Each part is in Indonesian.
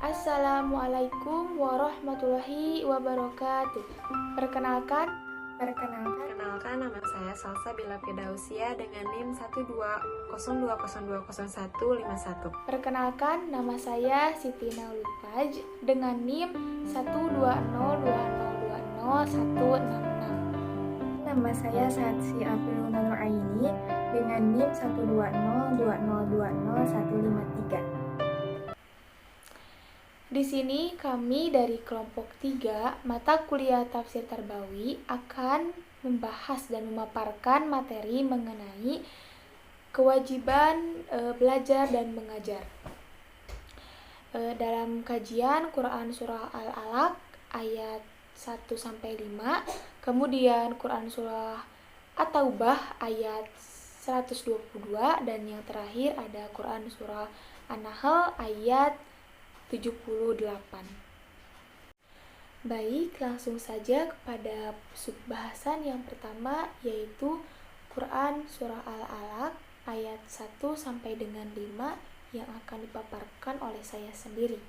Assalamualaikum warahmatullahi wabarakatuh. Perkenalkan, Perkenalkan, nama saya Salsa Bila Firdausia dengan NIM 120202151. Perkenalkan, nama saya Siti Naulul Faj dengan NIM 12020202166. Nama saya Satsi April Nur Aini dengan NIM 12020202153. Di sini kami dari kelompok 3 mata kuliah Tafsir Tarbawi akan membahas dan memaparkan materi mengenai kewajiban belajar dan mengajar. Dalam kajian Quran Surah Al-Alaq ayat 1-5, kemudian Quran Surah At-Taubah ayat 122, dan yang terakhir ada Quran Surah An-Nahl ayat 78. Baik, langsung saja kepada subbahasan yang pertama, yaitu Quran Surah Al-Alaq ayat 1 sampai dengan 5 yang akan dipaparkan oleh saya sendiri.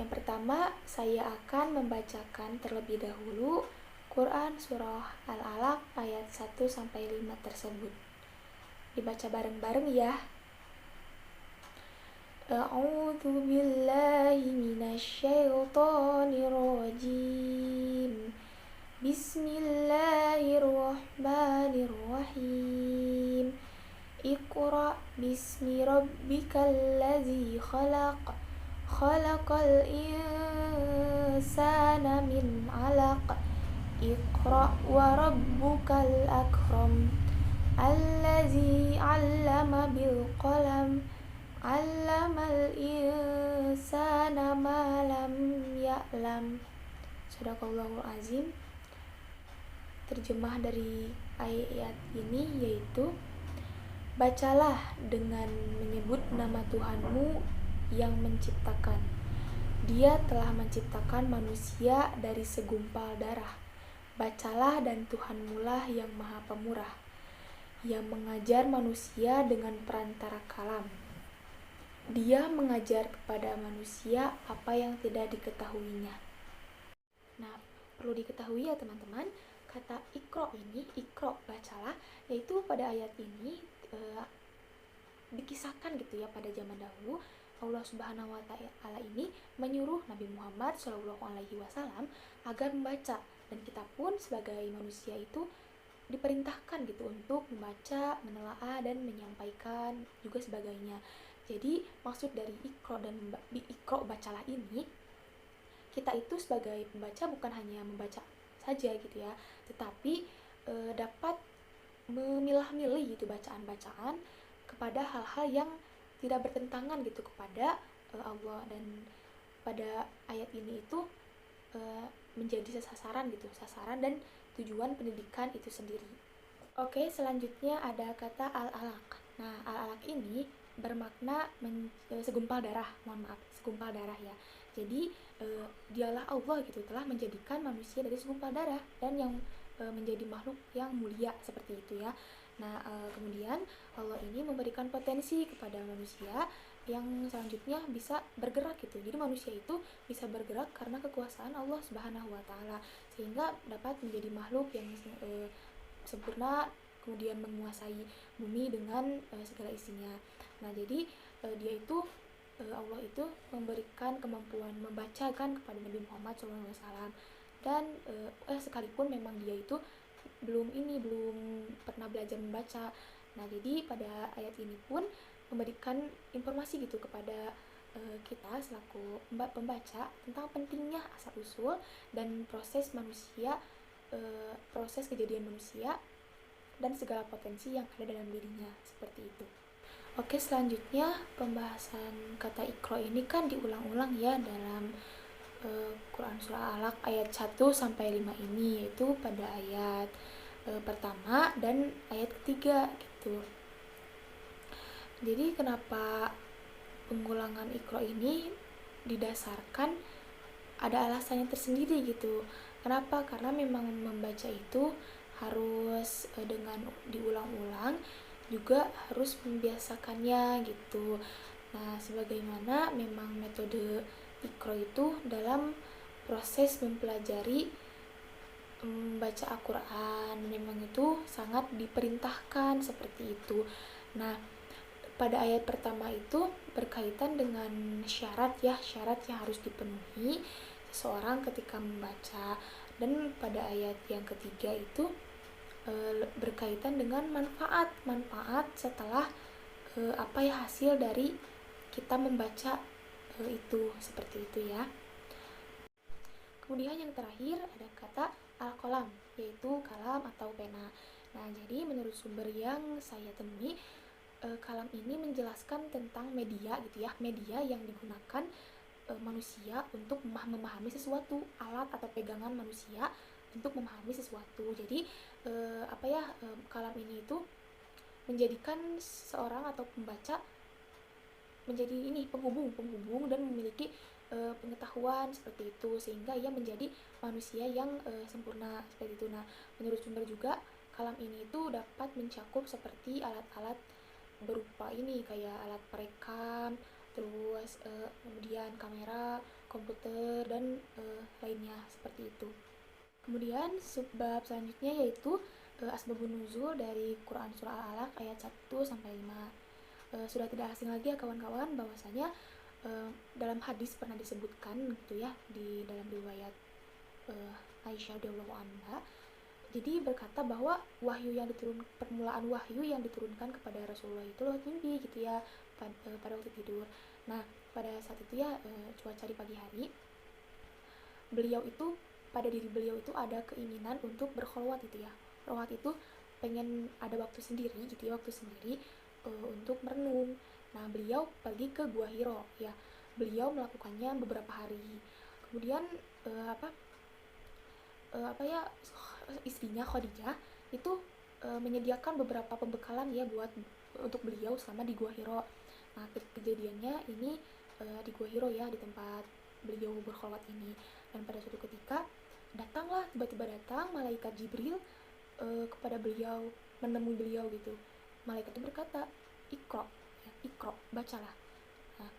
Yang pertama, saya akan membacakan terlebih dahulu Quran Surah Al-Alaq ayat 1 sampai 5 tersebut. Dibaca bareng-bareng ya. A'udzu billahi minasyaitonir rajim. Bismillahirrahmanirrahim. Iqra bismi rabbikal ladzi khalaq. Khalaqal insana min 'alaq. Iqra wa rabbukal akram. Allazi 'allama bil qalam. 'Allamal insana ma lam ya'lam. Shadaqallahul azim. Terjemah dari ayat ini yaitu, bacalah dengan menyebut nama Tuhanmu yang menciptakan. Dia telah menciptakan manusia dari segumpal darah. Bacalah, dan Tuhanmulah yang maha pemurah, yang mengajar manusia dengan perantara kalam. Dia mengajar kepada manusia apa yang tidak diketahuinya. Nah, perlu diketahui ya teman-teman, kata ikro ini, ikro bacalah, yaitu pada ayat ini dikisahkan gitu ya, pada zaman dahulu Allah Subhanahu wa taala ini menyuruh Nabi Muhammad SAW agar membaca, dan kita pun sebagai manusia itu diperintahkan gitu untuk membaca, menelaah, dan menyampaikan juga sebagainya. Jadi maksud dari ikro dan ikro bacalah ini, kita itu sebagai pembaca bukan hanya membaca saja gitu ya, tetapi dapat memilah-milih gitu bacaan-bacaan kepada hal-hal yang tidak bertentangan gitu kepada Allah, dan pada ayat ini itu menjadi sasaran gitu, sasaran dan tujuan pendidikan itu sendiri. Oke, selanjutnya ada kata al-alaq. Nah, al-alaq ini bermakna segumpal darah, segumpal darah ya. Jadi dialah Allah gitu telah menjadikan manusia dari segumpal darah dan yang menjadi makhluk yang mulia seperti itu ya. Nah, kemudian Allah ini memberikan potensi kepada manusia yang selanjutnya bisa bergerak gitu. Jadi manusia itu bisa bergerak karena kekuasaan Allah Subhanahu wa taala, sehingga dapat menjadi makhluk yang sempurna, kemudian menguasai bumi dengan segala isinya. Nah, jadi dia itu Allah itu memberikan kemampuan membacakan kepada Nabi Muhammad SAW, dan sekalipun memang dia itu belum pernah belajar membaca. Nah, jadi pada ayat ini pun memberikan informasi gitu kepada kita selaku pembaca tentang pentingnya asal usul dan proses manusia, proses kejadian manusia dan segala potensi yang ada dalam dirinya, seperti itu. Oke, selanjutnya pembahasan kata ikro ini kan diulang-ulang ya dalam Quran Surah Al-Alaq ayat 1-5 ini, yaitu pada ayat pertama dan ayat ketiga gitu. Jadi kenapa pengulangan ikro ini didasarkan ada alasannya tersendiri gitu. Kenapa? Karena memang membaca itu harus dengan diulang-ulang, juga harus membiasakannya gitu. Nah, sebagaimana memang metode Iqra itu dalam proses mempelajari membaca Al-Quran memang itu sangat diperintahkan seperti itu. Nah, pada ayat pertama itu berkaitan dengan syarat ya, syarat yang harus dipenuhi seseorang ketika membaca, dan pada ayat yang ketiga itu berkaitan dengan manfaat setelah hasil dari kita membaca itu, seperti itu ya. Kemudian yang terakhir ada kata al-qalam, yaitu kalam atau pena. Nah, jadi menurut sumber yang saya temui, kalam ini menjelaskan tentang media gitu ya, media yang digunakan manusia untuk memahami sesuatu, alat atau pegangan manusia untuk memahami sesuatu. Jadi kalam ini itu menjadikan seorang atau pembaca menjadi penghubung dan memiliki pengetahuan seperti itu, sehingga ia menjadi manusia yang sempurna seperti itu. Nah, menurut sumber juga kalam ini itu dapat mencakup seperti alat-alat berupa kayak alat perekam, terus kemudian kamera, komputer, dan lainnya seperti itu. Kemudian subbab selanjutnya yaitu asbabun nuzul dari Quran surah Al-Alaq ayat 1 sampai 5. Sudah tidak asing lagi ya kawan-kawan bahwasanya dalam hadis pernah disebutkan gitu ya, di dalam riwayat Aisyah radhiyallahu anha. Jadi berkata bahwa permulaan wahyu yang diturunkan kepada Rasulullah itu lewat mimpi gitu ya, pada waktu tidur. Nah, pada saat itu ya cuaca di pagi hari, pada diri beliau itu ada keinginan untuk berkholwat gitu ya. Kholwat itu pengen ada waktu sendiri gitu ya, untuk merenung. Nah, beliau pergi ke Gua Hiro ya. Beliau melakukannya beberapa hari. Kemudian istrinya Khadijah itu menyediakan beberapa pembekalan ya untuk beliau selama di Gua Hiro. Nah, kejadiannya ini di Gua Hiro ya, di tempat beliau berkholwat ini. Dan pada suatu ketika tiba-tiba datang malaikat Jibril kepada beliau, menemui beliau gitu. Malaikat itu berkata, Iqra, bacalah. Nah,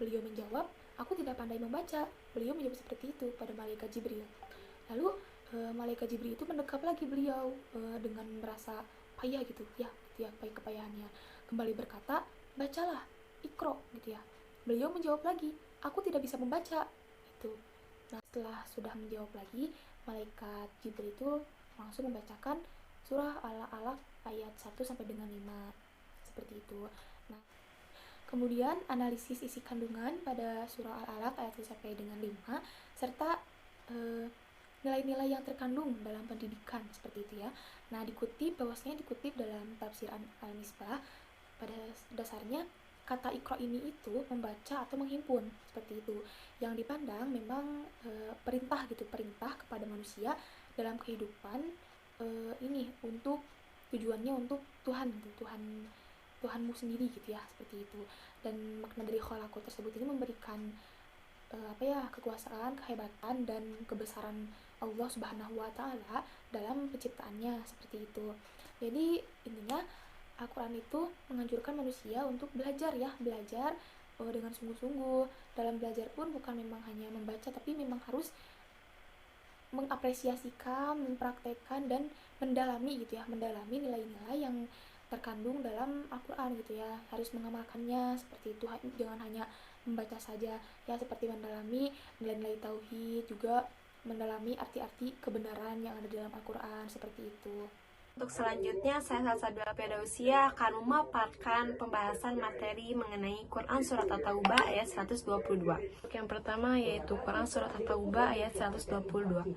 beliau menjawab, aku tidak pandai membaca. Beliau menjawab seperti itu pada malaikat Jibril. Lalu malaikat Jibril itu mendekap lagi beliau dengan merasa payah gitu ya kepayahannya. Kembali berkata, bacalah, Iqra gitu ya. Beliau menjawab lagi, aku tidak bisa membaca itu. Nah, setelah sudah menjawab lagi, malaikat Jibril itu langsung membacakan surah Al-Alaq ayat 1 sampai dengan 5 seperti itu. Nah, kemudian analisis isi kandungan pada surah Al-Alaq ayat 1 sampai dengan 5 serta nilai-nilai yang terkandung dalam pendidikan seperti itu ya. Nah, dikutip dalam tafsir Al-Misbah, pada dasarnya kata Iqra ini itu membaca atau menghimpun seperti itu. Yang dipandang memang perintah kepada manusia dalam kehidupan untuk tujuannya untuk Tuhan gitu, Tuhanmu sendiri gitu ya, seperti itu. Dan makna dari khalaqo tersebut ini memberikan kekuasaan, kehebatan, dan kebesaran Allah Subhanahu wa Ta'ala dalam penciptaannya seperti itu. Jadi intinya Al-Quran itu menganjurkan manusia untuk belajar dengan sungguh-sungguh. Dalam belajar pun bukan memang hanya membaca, tapi memang harus mengapresiasikan, mempraktekkan, dan mendalami nilai-nilai yang terkandung dalam Al-Quran gitu ya. Harus mengamalkannya seperti itu, jangan hanya membaca saja ya, seperti mendalami nilai-nilai tauhid, juga mendalami arti-arti kebenaran yang ada dalam Al-Quran seperti itu. Untuk selanjutnya, saya Salsabila Firdausiyah akan memaparkan pembahasan materi mengenai Quran Surat At-Taubah ayat 122. Yang pertama yaitu Quran Surat At-Taubah ayat 122.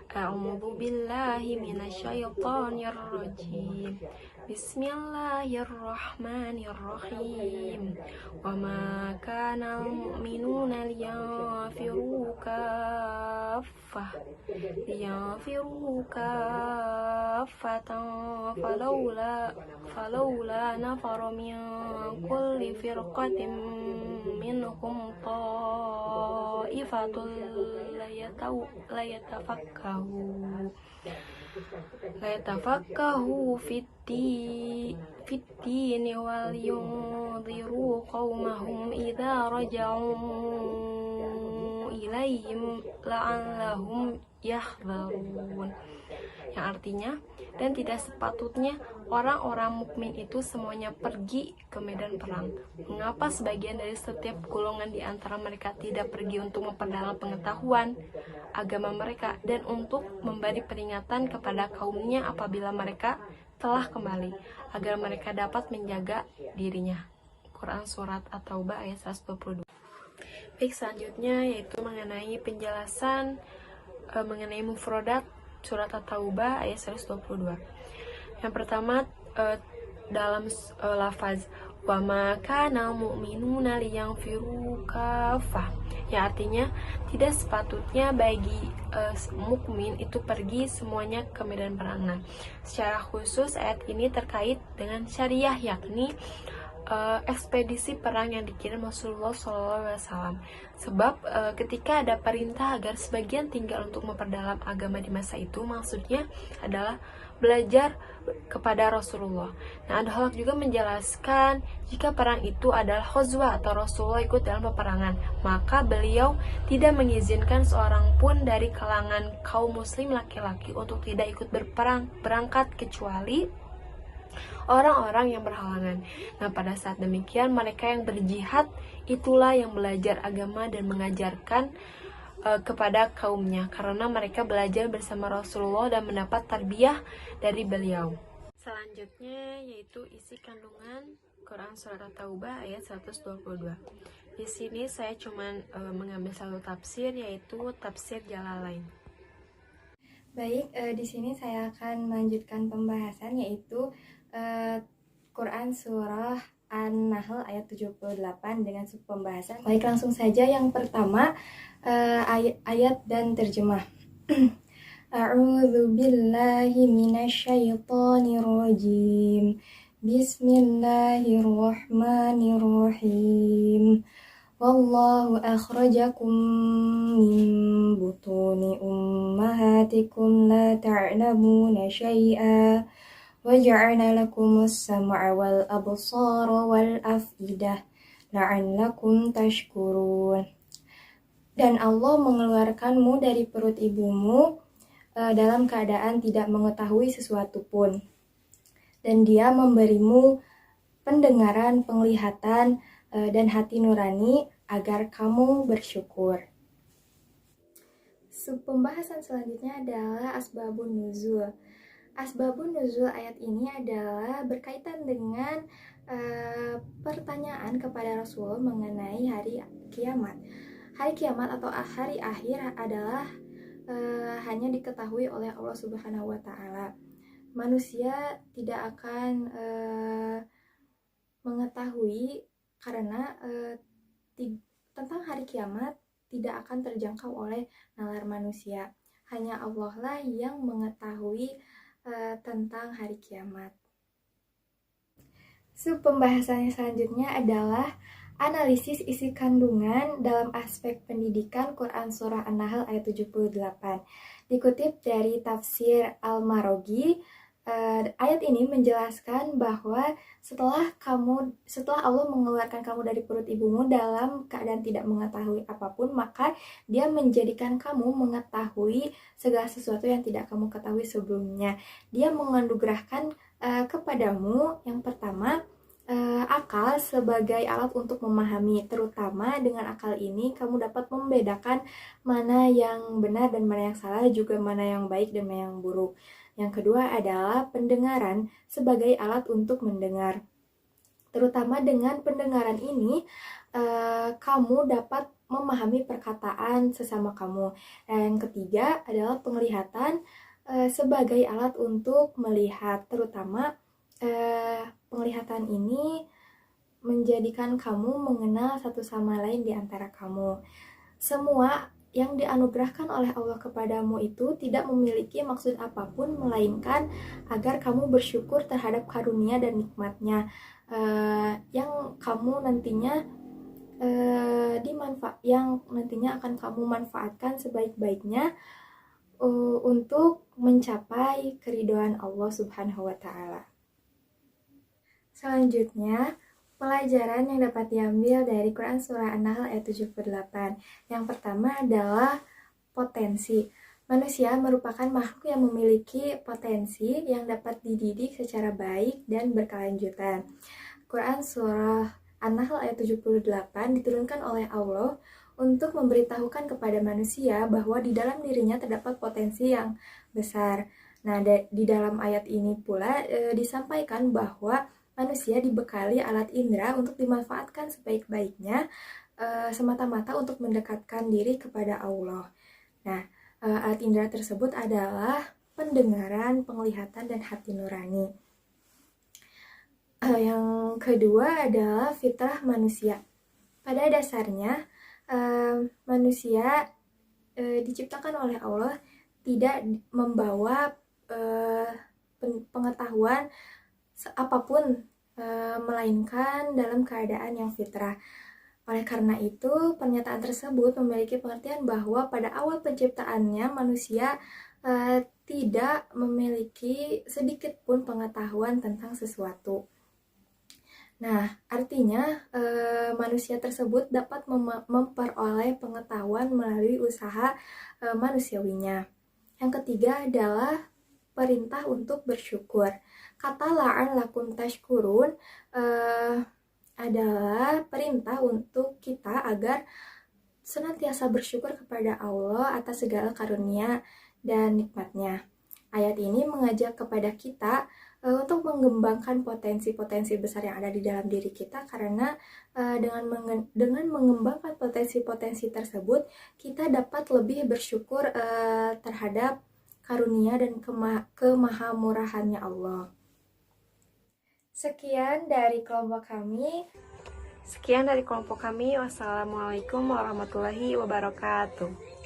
A'udzu billahi minasyaitonir rajim. Bismillahirrahmanirrahim. Wa ma kana al-mu'minuna liyanfiru kaffah فلولا نفر من كل فرقة منهم طائفة ليتفقهوا la yatafaqahu fiddin wal yunziru qaumahum idza raja'u ilaihim la'allahum yahdharun, yang artinya, dan tidak sepatutnya orang-orang mukmin itu semuanya pergi ke medan perang. Mengapa sebagian dari setiap golongan di antara mereka tidak pergi untuk memperdalam pengetahuan agama mereka dan untuk memberi peringatan kepada kaumnya apabila mereka telah kembali, agar mereka dapat menjaga dirinya. Quran Surat At-Taubah ayat 122. Baik, selanjutnya yaitu mengenai penjelasan mengenai mufradat Surat At-Taubah ayat 122. Yang pertama, dalam lafaz wa ma kana mu'minuna liyanfiru kafah, yang artinya tidak sepatutnya bagi mukmin itu pergi semuanya ke medan perang. Nah, secara khusus ayat ini terkait dengan syariah, yakni ekspedisi perang yang dikirim Rasulullah SAW. Sebab ketika ada perintah agar sebagian tinggal untuk memperdalam agama di masa itu, maksudnya adalah belajar kepada Rasulullah. Nah, Ad-Dahhak juga menjelaskan jika perang itu adalah khuzwah atau Rasulullah ikut dalam peperangan, maka beliau tidak mengizinkan seorang pun dari kalangan kaum muslim laki-laki untuk tidak ikut berangkat kecuali orang-orang yang berhalangan. Nah, pada saat demikian mereka yang berjihad itulah yang belajar agama dan mengajarkan kepada kaumnya, karena mereka belajar bersama Rasulullah dan mendapat tarbiyah dari beliau. Selanjutnya yaitu isi kandungan Quran Surat At-Taubah ayat 122. Di sini saya cuman mengambil satu tafsir, yaitu tafsir Jalalain. Baik, di sini saya akan melanjutkan pembahasan yaitu Quran Surah An-Nahl ayat 78 dengan subpembahasan. Baik, langsung saja yang pertama, ayat dan terjemah. A'udzu billahi minasyaitonir rajim. Bismillahirrahmanirrahim. Wallahu akhrajakum min butuni ummahatikum la ta'lamuna syai'a wa ja'ala lakumus sam'a wal absara wal af'idah la'allakum tashkurun. Dan Allah mengeluarkanmu dari perut ibumu dalam keadaan tidak mengetahui sesuatu pun, dan Dia memberimu pendengaran, penglihatan, dan hati nurani agar kamu bersyukur. Subpembahasan selanjutnya adalah Asbabun Nuzul. Asbabun Nuzul ayat ini adalah berkaitan dengan pertanyaan kepada Rasul mengenai hari kiamat. Hari kiamat atau hari akhir adalah hanya diketahui oleh Allah Subhanahu wa Ta'ala. Manusia tidak akan mengetahui, karena tentang hari kiamat tidak akan terjangkau oleh nalar manusia. Hanya Allah lah yang mengetahui tentang hari kiamat. Pembahasannya selanjutnya adalah analisis isi kandungan dalam aspek pendidikan Quran Surah An-Nahl ayat 78. Dikutip dari tafsir Al-Marogi, ayat ini menjelaskan bahwa setelah Allah mengeluarkan kamu dari perut ibumu dalam keadaan tidak mengetahui apapun, maka Dia menjadikan kamu mengetahui segala sesuatu yang tidak kamu ketahui sebelumnya. Dia menganugerahkan kepadamu yang pertama akal sebagai alat untuk memahami. Terutama dengan akal ini kamu dapat membedakan mana yang benar dan mana yang salah, juga mana yang baik dan mana yang buruk. Yang kedua adalah pendengaran sebagai alat untuk mendengar. Terutama dengan pendengaran ini kamu dapat memahami perkataan sesama kamu. Yang ketiga adalah penglihatan sebagai alat untuk melihat. Terutama penglihatan ini menjadikan kamu mengenal satu sama lain di antara kamu. Semua yang dianugerahkan oleh Allah kepadamu itu tidak memiliki maksud apapun, melainkan agar kamu bersyukur terhadap karunia dan nikmatnya yang kamu nantinya yang nantinya akan kamu manfaatkan sebaik-baiknya untuk mencapai keridhaan Allah Subhanahu wa Ta'ala. Selanjutnya, pelajaran yang dapat diambil dari Quran Surah An-Nahl ayat 78. Yang pertama adalah potensi. Manusia merupakan makhluk yang memiliki potensi yang dapat dididik secara baik dan berkelanjutan. Quran Surah An-Nahl ayat 78 diturunkan oleh Allah untuk memberitahukan kepada manusia bahwa di dalam dirinya terdapat potensi yang besar. Nah, di dalam ayat ini pula disampaikan bahwa manusia dibekali alat indera untuk dimanfaatkan sebaik-baiknya semata-mata untuk mendekatkan diri kepada Allah. Nah, alat indera tersebut adalah pendengaran, penglihatan, dan hati nurani. Yang kedua adalah fitrah manusia. Pada dasarnya, manusia diciptakan oleh Allah tidak membawa pengetahuan apapun, melainkan dalam keadaan yang fitrah. Oleh karena itu, pernyataan tersebut memiliki pengertian bahwa pada awal penciptaannya manusia tidak memiliki sedikit pun pengetahuan tentang sesuatu. Nah, artinya manusia tersebut dapat memperoleh pengetahuan melalui usaha manusiawinya. Yang ketiga adalah perintah untuk bersyukur. Kata la'allakum tashkurun adalah perintah untuk kita agar senantiasa bersyukur kepada Allah atas segala karunia dan nikmatnya. Ayat ini mengajak kepada kita untuk mengembangkan potensi-potensi besar yang ada di dalam diri kita, karena dengan mengembangkan potensi-potensi tersebut kita dapat lebih bersyukur terhadap karunia dan kemahamurahannya Allah. Sekian dari kelompok kami. Wassalamualaikum warahmatullahi wabarakatuh.